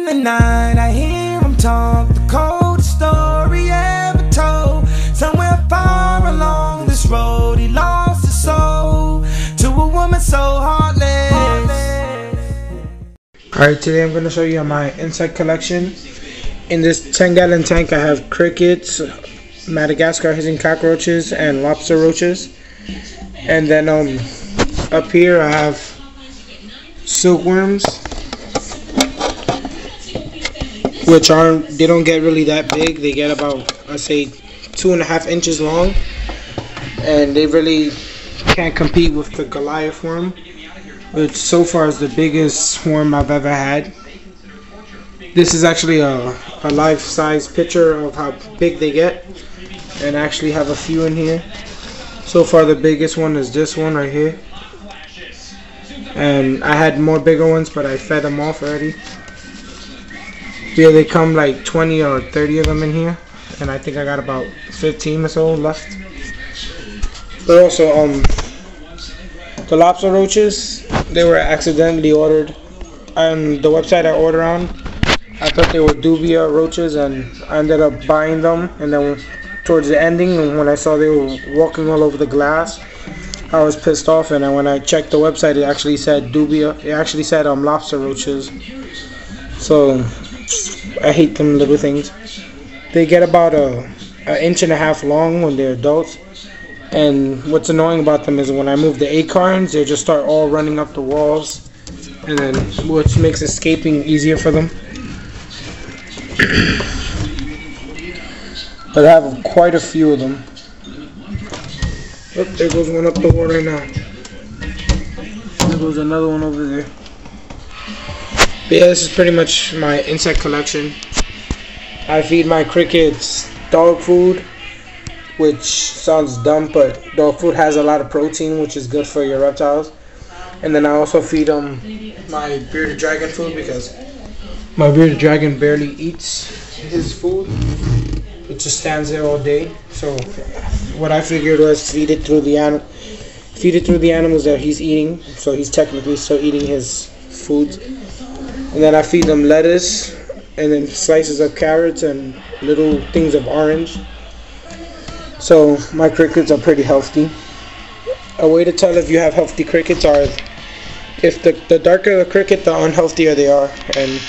the night I hear him talk, the coldest story ever told. Somewhere far along this road he lost his soul to a woman so heartless. Alright, today I'm going to show you my insect collection. In this 10-gallon tank I have crickets, Madagascar hissing cockroaches, and lobster roaches. And then up here I have silkworms, which they don't get really that big. They get about, I say, 2.5 inches long, and they really can't compete with the Goliath worm, which so far is the biggest worm I've ever had. This is actually a life-size picture of how big they get, and I actually have a few in here. So far the biggest one is this one right here, and I had more bigger ones, but I fed them off already. Here they come like 20 or 30 of them in here, and I think I got about 15 or so left. But also the lobster roaches, they were accidentally ordered on the website I ordered on. I thought they were dubia roaches, and I ended up buying them, and then towards the ending, when I saw they were walking all over the glass, I was pissed off, and then when I checked the website, it actually said dubia. It actually said lobster roaches. So I hate them little things. They get about an inch and a half long when they're adults, and what's annoying about them is when I move the acorns, they just start all running up the walls, and then which makes escaping easier for them. But I have quite a few of them. Oh, there goes one up the wall right now. There goes another one over there. But yeah, this is pretty much my insect collection. I feed my crickets dog food, which sounds dumb, but dog food has a lot of protein, which is good for your reptiles. And then I also feed them my bearded dragon food, because my bearded dragon barely eats his food. It just stands there all day. So what I figured was feed it through the animals that he's eating. So he's technically still eating his food. And then I feed them lettuce, and then slices of carrots and little things of orange. So my crickets are pretty healthy. A way to tell if you have healthy crickets are if the darker the cricket, the unhealthier they are. And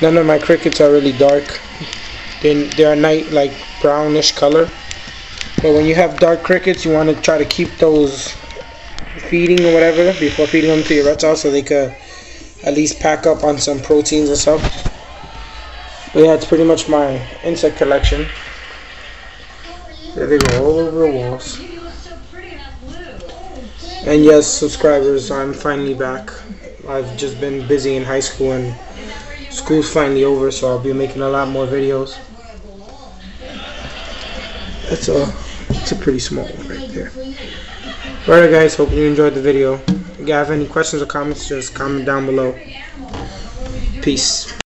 none of my crickets are really dark. They're like brownish color. But when you have dark crickets, you want to try to keep those feeding or whatever before feeding them to your reptiles, so they could at least pack up on some proteins and stuff. But yeah, it's pretty much my insect collection. There they go, all over the walls. And yes, subscribers, I'm finally back. I've just been busy in high school, and school's finally over, so I'll be making a lot more videos. It's a pretty small one right there. Alright guys, hope you enjoyed the video. If you have any questions or comments, just comment down below. Peace.